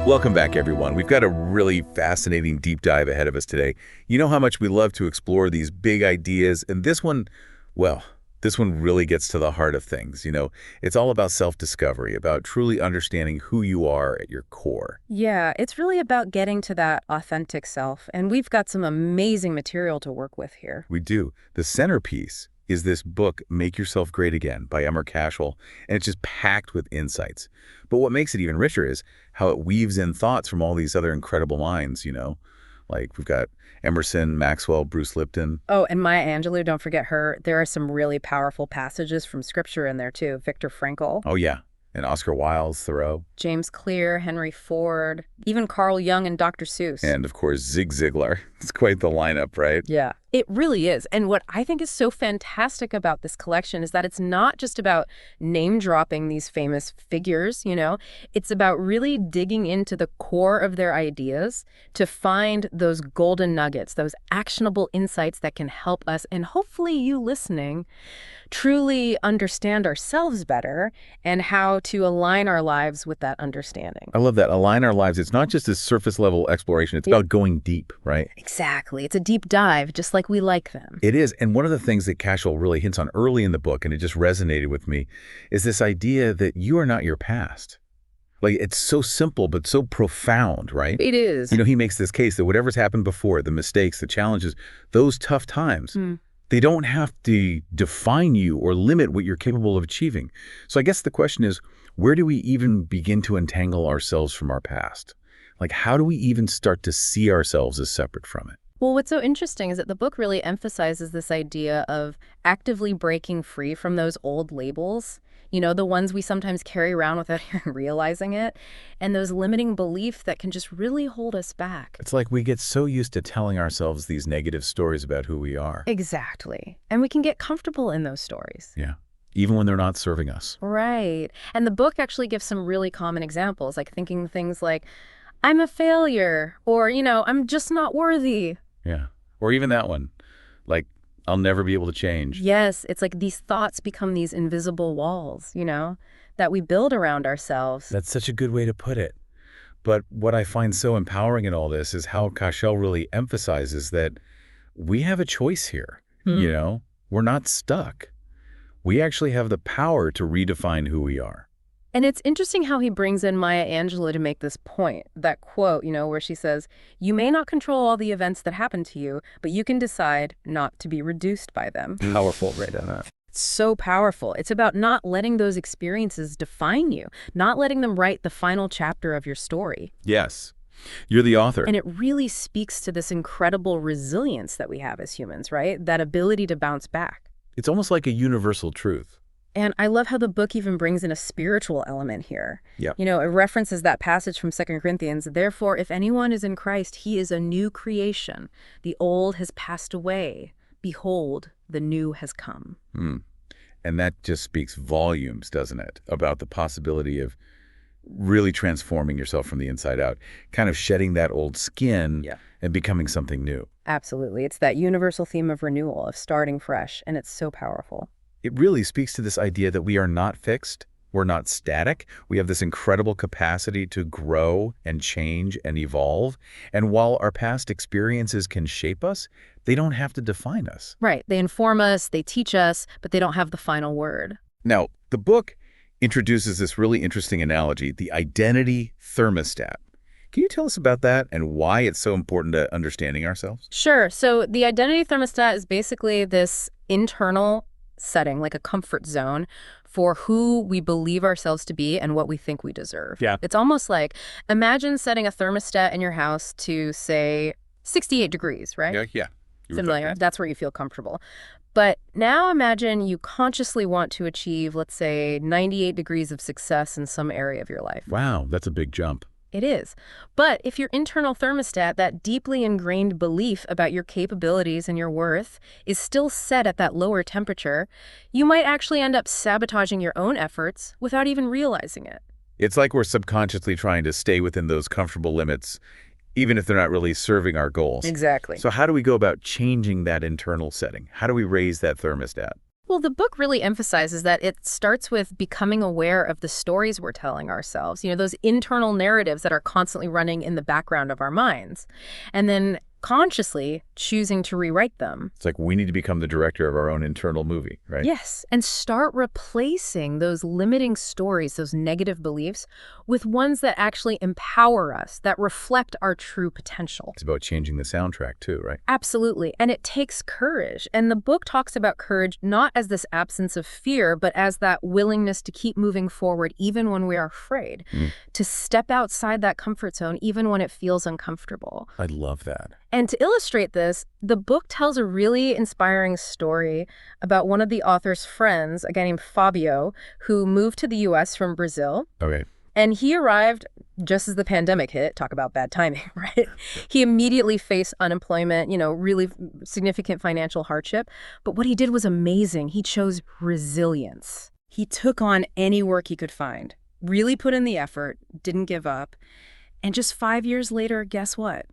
Welcome back, everyone. We've got a really fascinating deep dive ahead of us today. You know how much we love to explore these big ideas, and this one, well, this one really gets to the heart of things. It's all about self-discovery, about truly understanding who you are at your core. Yeah, it's really about getting to that authentic self, and we've got some amazing material to work with here. We do. The centerpiece is this book, Make Yourself Great Again by Emmer Cashel, and it's just packed with insights. But what makes it even richer is how it weaves in thoughts from all these other incredible minds. Like we've got Emerson, Maxwell, Bruce Lipton. Oh, and Maya Angelou, don't forget her. There are some really powerful passages from scripture in there, too. Viktor Frankl, Oh, yeah. And Oscar Wilde's Thoreau. James Clear, Henry Ford, even Carl Jung and Dr. Seuss. And, of course, Zig Ziglar. It's quite the lineup, right? Yeah, it really is. And what I think is so fantastic about this collection is that it's not just about name-dropping these famous figures. It's about really digging into the core of their ideas to find those golden nuggets, those actionable insights that can help us, and hopefully you listening, truly understand ourselves better and how to align our lives with that understanding. I love that. Align our lives. It's not just a surface-level exploration. It's about going deep, right? Exactly. It's a deep dive, just like we like them. It is. And one of the things that Cashel really hints on early in the book, and it just resonated with me, is this idea that you are not your past. Like, it's so simple, but so profound, right? It is. He makes this case that whatever's happened before, the mistakes, the challenges, those tough times, they don't have to define you or limit what you're capable of achieving. So I guess the question is, where do we even begin to untangle ourselves from our past? Like, how do we even start to see ourselves as separate from it? Well, what's so interesting is that the book really emphasizes this idea of actively breaking free from those old labels, the ones we sometimes carry around without even realizing it, and those limiting beliefs that can just really hold us back. It's like we get so used to telling ourselves these negative stories about who we are. Exactly. And we can get comfortable in those stories. Yeah. Even when they're not serving us. Right. And the book actually gives some really common examples, like thinking things like, I'm a failure, or, I'm just not worthy. Yeah. Or even that one, like, I'll never be able to change. Yes, it's like these thoughts become these invisible walls, that we build around ourselves. That's such a good way to put it. But what I find so empowering in all this is how Cashel really emphasizes that we have a choice here. We're not stuck. We actually have the power to redefine who we are. And it's interesting how he brings in Maya Angelou to make this point, that quote, where she says, you may not control all the events that happen to you, but you can decide not to be reduced by them. Powerful right on that. It's so powerful. It's about not letting those experiences define you, not letting them write the final chapter of your story. Yes. You're the author. And it really speaks to this incredible resilience that we have as humans, right? That ability to bounce back. It's almost like a universal truth. And I love how the book even brings in a spiritual element here. Yeah. It references that passage from 2 Corinthians, therefore, if anyone is in Christ, he is a new creation. The old has passed away. Behold, the new has come. And that just speaks volumes, doesn't it, about the possibility of really transforming yourself from the inside out, kind of shedding that old skin and becoming something new. Absolutely. It's that universal theme of renewal, of starting fresh, and it's so powerful. It really speaks to this idea that we are not fixed, we're not static. We have this incredible capacity to grow and change and evolve. And while our past experiences can shape us, they don't have to define us. Right. They inform us, they teach us, but they don't have the final word. Now, the book introduces this really interesting analogy, the identity thermostat. Can you tell us about that and why it's so important to understanding ourselves? Sure. So the identity thermostat is basically this internal setting, like a comfort zone for who we believe ourselves to be and what we think we deserve. Yeah. It's almost like, imagine setting a thermostat in your house to, say, 68 degrees, right? Yeah. Familiar. That's where you feel comfortable. But now imagine you consciously want to achieve, let's say, 98 degrees of success in some area of your life. Wow, that's a big jump. It is. But if your internal thermostat, that deeply ingrained belief about your capabilities and your worth, is still set at that lower temperature, you might actually end up sabotaging your own efforts without even realizing it. It's like we're subconsciously trying to stay within those comfortable limits, even if they're not really serving our goals. Exactly. So how do we go about changing that internal setting? How do we raise that thermostat? Well, the book really emphasizes that it starts with becoming aware of the stories we're telling ourselves, those internal narratives that are constantly running in the background of our minds, and then consciously choosing to rewrite them. It's like we need to become the director of our own internal movie, right? Yes, and start replacing those limiting stories, those negative beliefs, with ones that actually empower us, that reflect our true potential. It's about changing the soundtrack too, right? Absolutely. And it takes courage. And the book talks about courage not as this absence of fear, but as that willingness to keep moving forward even when we are afraid, to step outside that comfort zone even when it feels uncomfortable. I love that. And to illustrate this, the book tells a really inspiring story about one of the author's friends, a guy named Fabio, who moved to the U.S. from Brazil. Okay. And he arrived just as the pandemic hit. Talk about bad timing, right? He immediately faced unemployment, really significant financial hardship. But what he did was amazing. He chose resilience. He took on any work he could find, really put in the effort, didn't give up. And just 5 years later, guess what?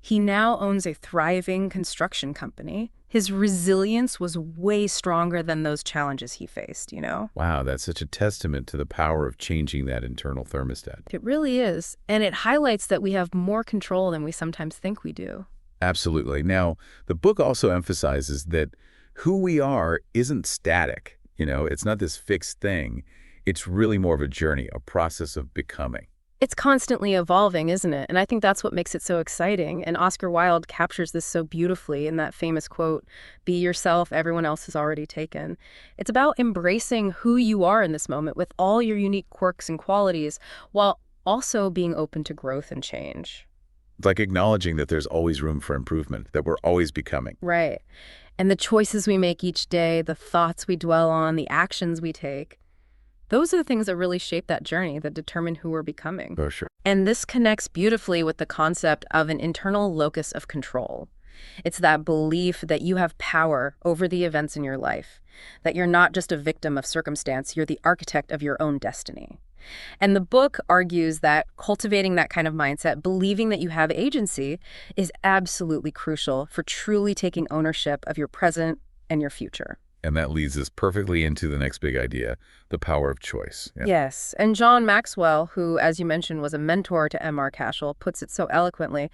He now owns a thriving construction company. His resilience was way stronger than those challenges he faced, Wow, that's such a testament to the power of changing that internal thermostat. It really is. And it highlights that we have more control than we sometimes think we do. Absolutely. Now, the book also emphasizes that who we are isn't static. It's not this fixed thing. It's really more of a journey, a process of becoming. It's constantly evolving, isn't it? And I think that's what makes it so exciting. And Oscar Wilde captures this so beautifully in that famous quote, "Be yourself, everyone else is already taken." It's about embracing who you are in this moment with all your unique quirks and qualities, while also being open to growth and change. It's like acknowledging that there's always room for improvement, that we're always becoming. Right. And the choices we make each day, the thoughts we dwell on, the actions we take, those are the things that really shape that journey, that determine who we're becoming. For sure. And this connects beautifully with the concept of an internal locus of control. It's that belief that you have power over the events in your life, that you're not just a victim of circumstance, you're the architect of your own destiny. And the book argues that cultivating that kind of mindset, believing that you have agency, is absolutely crucial for truly taking ownership of your present and your future. And that leads us perfectly into the next big idea, the power of choice. Yeah. Yes. And John Maxwell, who, as you mentioned, was a mentor to M.R. Cashel, puts it so eloquently.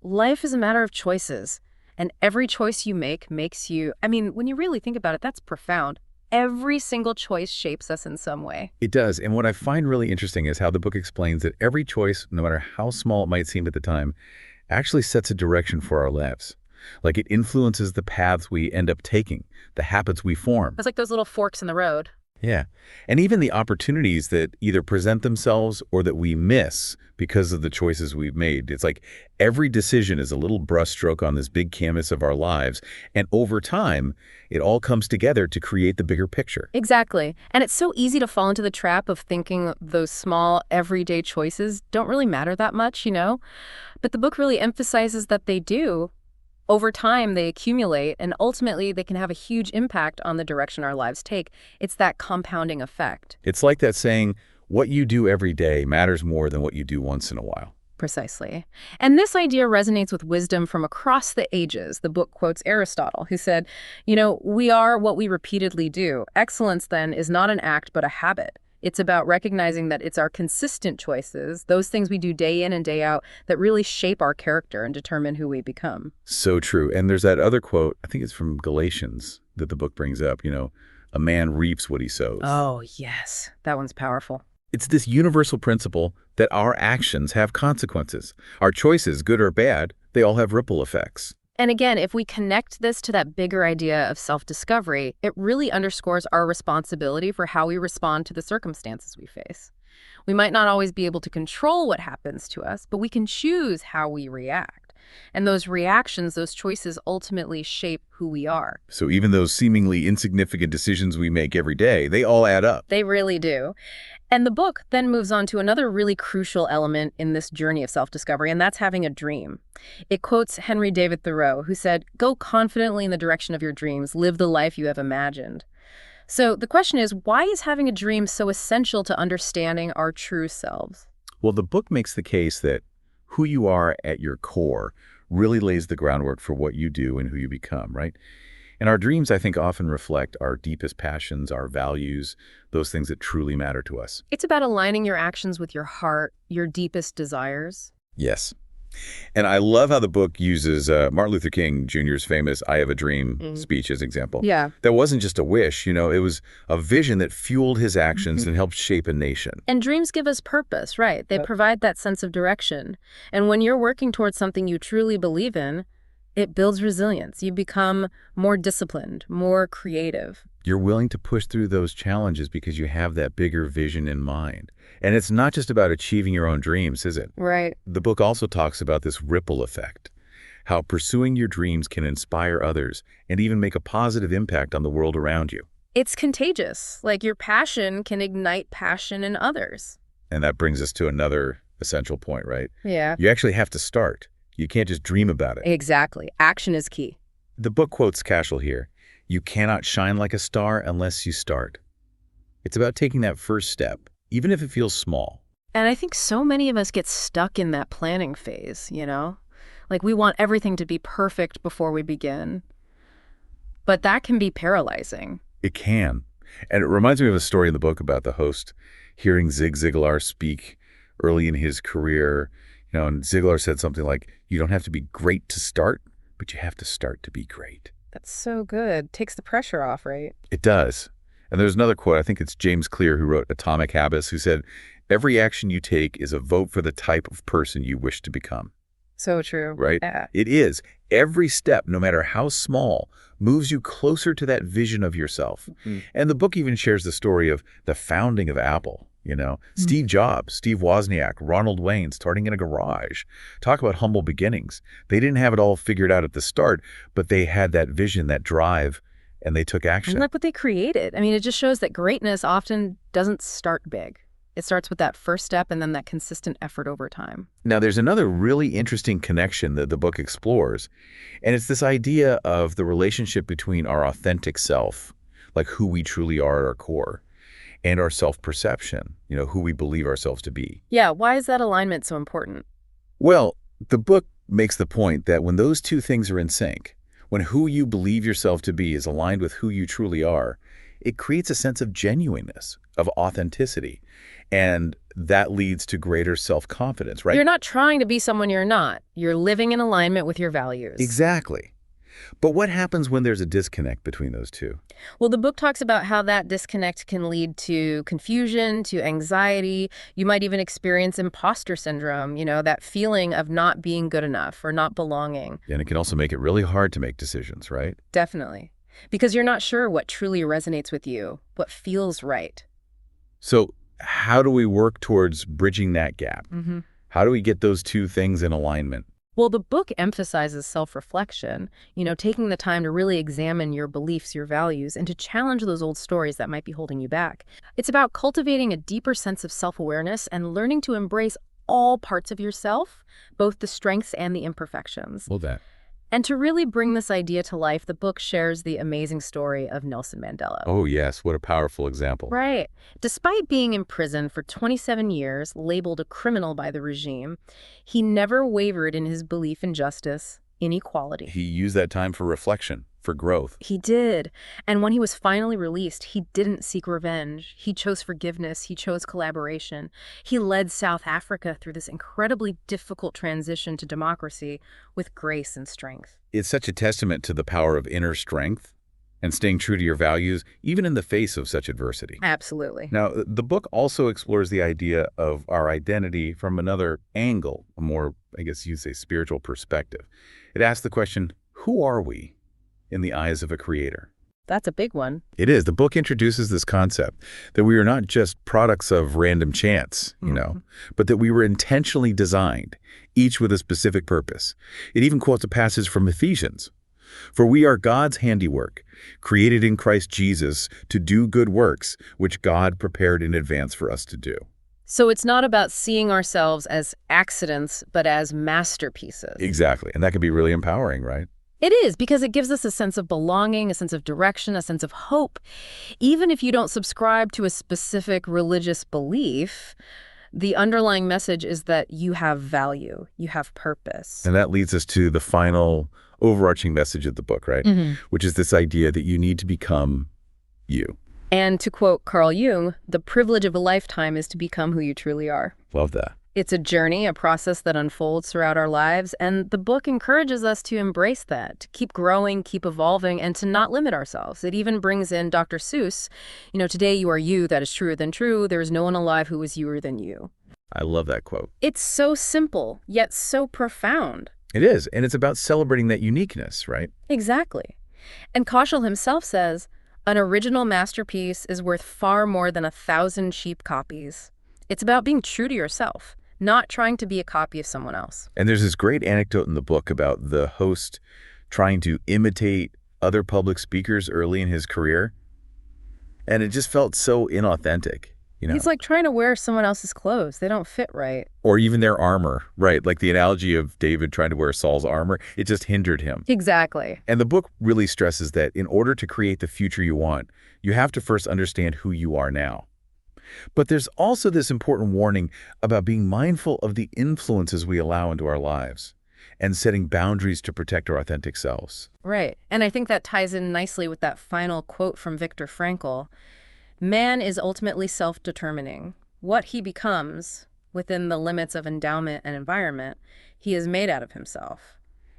Life is a matter of choices. And every choice you make makes you, when you really think about it, that's profound. Every single choice shapes us in some way. It does. And what I find really interesting is how the book explains that every choice, no matter how small it might seem at the time, actually sets a direction for our lives. Like it influences the paths we end up taking, the habits we form. It's like those little forks in the road. Yeah. And even the opportunities that either present themselves or that we miss because of the choices we've made. It's like every decision is a little brushstroke on this big canvas of our lives. And over time, it all comes together to create the bigger picture. Exactly. And it's so easy to fall into the trap of thinking those small, everyday choices don't really matter that much, But the book really emphasizes that they do. Over time, they accumulate, and ultimately, they can have a huge impact on the direction our lives take. It's that compounding effect. It's like that saying, what you do every day matters more than what you do once in a while. Precisely. And this idea resonates with wisdom from across the ages. The book quotes Aristotle, who said, we are what we repeatedly do. Excellence, then, is not an act, but a habit. It's about recognizing that it's our consistent choices, those things we do day in and day out, that really shape our character and determine who we become. So true. And there's that other quote, I think it's from Galatians, that the book brings up, a man reaps what he sows. Oh, yes. That one's powerful. It's this universal principle that our actions have consequences. Our choices, good or bad, they all have ripple effects. And again, if we connect this to that bigger idea of self-discovery, it really underscores our responsibility for how we respond to the circumstances we face. We might not always be able to control what happens to us, but we can choose how we react. And those reactions, those choices ultimately shape who we are. So even those seemingly insignificant decisions we make every day, they all add up. They really do. And the book then moves on to another really crucial element in this journey of self-discovery, and that's having a dream. It quotes Henry David Thoreau, who said, "Go confidently in the direction of your dreams, live the life you have imagined." So the question is, why is having a dream so essential to understanding our true selves? Well, the book makes the case that who you are at your core really lays the groundwork for what you do and who you become, right? And our dreams, I think, often reflect our deepest passions, our values, those things that truly matter to us. It's about aligning your actions with your heart, your deepest desires. Yes. And I love how the book uses Martin Luther King Jr.'s famous "I Have a Dream" speech as an example. Yeah. That wasn't just a wish, it was a vision that fueled his actions and helped shape a nation. And dreams give us purpose, right? They provide that sense of direction. And when you're working towards something you truly believe in, it builds resilience. You become more disciplined, more creative. You're willing to push through those challenges because you have that bigger vision in mind. And it's not just about achieving your own dreams, is it? Right. The book also talks about this ripple effect, how pursuing your dreams can inspire others and even make a positive impact on the world around you. It's contagious. Like your passion can ignite passion in others. And that brings us to another essential point, right? Yeah. You actually have to start. You can't just dream about it. Exactly. Action is key. The book quotes Cashel here. You cannot shine like a star unless you start. It's about taking that first step, even if it feels small. And I think so many of us get stuck in that planning phase, Like we want everything to be perfect before we begin. But that can be paralyzing. It can. And it reminds me of a story in the book about the host hearing Zig Ziglar speak early in his career. And Ziglar said something like, you don't have to be great to start, but you have to start to be great. That's so good. Takes the pressure off, right? It does. And there's another quote, I think it's James Clear who wrote Atomic Habits, who said, every action you take is a vote for the type of person you wish to become. So true. Right? Yeah. It is. Every step, no matter how small, moves you closer to that vision of yourself. And the book even shares the story of the founding of Apple. Steve Jobs, Steve Wozniak, Ronald Wayne starting in a garage. Talk about humble beginnings. They didn't have it all figured out at the start, but they had that vision, that drive, and they took action. And look what they created. I mean, it just shows that greatness often doesn't start big. It starts with that first step and then that consistent effort over time. Now, there's another really interesting connection that the book explores, and it's this idea of the relationship between our authentic self, like who we truly are at our core, and our self-perception, who we believe ourselves to be. Yeah, why is that alignment so important? Well, the book makes the point that when those two things are in sync, when who you believe yourself to be is aligned with who you truly are, it creates a sense of genuineness, of authenticity, and that leads to greater self-confidence, right? You're not trying to be someone you're not. You're living in alignment with your values. Exactly. But what happens when there's a disconnect between those two? Well, the book talks about how that disconnect can lead to confusion, to anxiety. You might even experience imposter syndrome, that feeling of not being good enough or not belonging. And it can also make it really hard to make decisions, right? Definitely. Because you're not sure what truly resonates with you, what feels right. So how do we work towards bridging that gap? How do we get those two things in alignment? Well, the book emphasizes self-reflection, taking the time to really examine your beliefs, your values, and to challenge those old stories that might be holding you back. It's about cultivating a deeper sense of self-awareness and learning to embrace all parts of yourself, both the strengths and the imperfections. Well, that. And to really bring this idea to life, the book shares the amazing story of Nelson Mandela. Oh, yes. What a powerful example. Right. Despite being in prison for 27 years, labeled a criminal by the regime, he never wavered in his belief in justice, in equality. He used that time for reflection, for growth. He did. And when he was finally released, he didn't seek revenge. He chose forgiveness. He chose collaboration. He led South Africa through this incredibly difficult transition to democracy with grace and strength. It's such a testament to the power of inner strength and staying true to your values, even in the face of such adversity. Absolutely. Now, the book also explores the idea of our identity from another angle, a more, I guess you'd say, spiritual perspective. It asks the question, who are we in the eyes of a creator? That's a big one. It is. The book introduces this concept that we are not just products of random chance, but that we were intentionally designed, each with a specific purpose. It even quotes a passage from Ephesians. For we are God's handiwork, created in Christ Jesus to do good works, which God prepared in advance for us to do. So it's not about seeing ourselves as accidents, but as masterpieces. Exactly. And that can be really empowering, right? It is, because it gives us a sense of belonging, a sense of direction, a sense of hope. Even if you don't subscribe to a specific religious belief, the underlying message is that you have value, you have purpose. And that leads us to the final overarching message of the book, right? Which is this idea that you need to become you. And to quote Carl Jung, the privilege of a lifetime is to become who you truly are. Love that. It's a journey, a process that unfolds throughout our lives, and the book encourages us to embrace that, to keep growing, keep evolving, and to not limit ourselves. It even brings in Dr. Seuss, today you are you, that is truer than true, there is no one alive who is youer than you. I love that quote. It's so simple, yet so profound. It is, and it's about celebrating that uniqueness, right? Exactly. And Kaushal himself says, an original masterpiece is worth far more than 1,000 cheap copies. It's about being true to yourself, not trying to be a copy of someone else. And there's this great anecdote in the book about the host trying to imitate other public speakers early in his career. And it just felt so inauthentic, He's like trying to wear someone else's clothes. They don't fit right. Or even their armor, right? Like the analogy of David trying to wear Saul's armor, it just hindered him. Exactly. And the book really stresses that in order to create the future you want, you have to first understand who you are now. But there's also this important warning about being mindful of the influences we allow into our lives and setting boundaries to protect our authentic selves. Right. And I think that ties in nicely with that final quote from Viktor Frankl. Man is ultimately self-determining. What he becomes, within the limits of endowment and environment, he is made out of himself.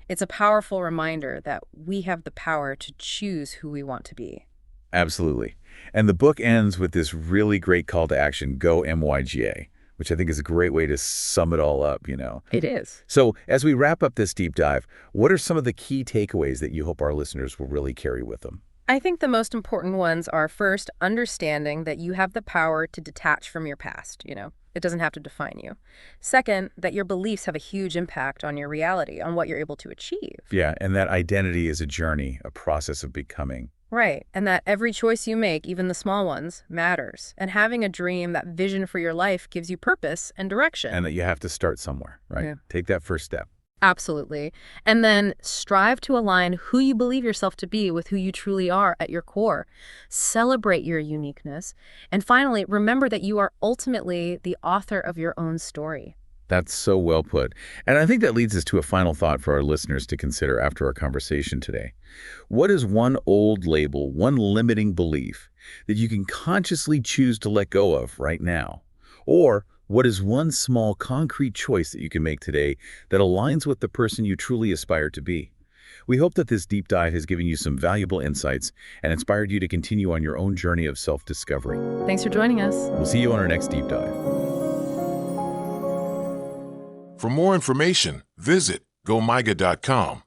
It's a powerful reminder that we have the power to choose who we want to be. Absolutely. And the book ends with this really great call to action, go MYGA, which I think is a great way to sum it all up, It is. So as we wrap up this deep dive, what are some of the key takeaways that you hope our listeners will really carry with them? I think the most important ones are, first, understanding that you have the power to detach from your past, It doesn't have to define you. Second, that your beliefs have a huge impact on your reality, on what you're able to achieve. Yeah, and that identity is a journey, a process of becoming. Right, and that every choice you make, even the small ones, matters. And having a dream, that vision for your life, gives you purpose and direction. And that you have to start somewhere, right? Yeah. Take that first step. Absolutely. And then strive to align who you believe yourself to be with who you truly are at your core. Celebrate your uniqueness. And finally, remember that you are ultimately the author of your own story. That's so well put. And I think that leads us to a final thought for our listeners to consider after our conversation today. What is one old label, one limiting belief that you can consciously choose to let go of right now? Or what is one small concrete choice that you can make today that aligns with the person you truly aspire to be? We hope that this deep dive has given you some valuable insights and inspired you to continue on your own journey of self-discovery. Thanks for joining us. We'll see you on our next deep dive. For more information, visit GoMyGA.com.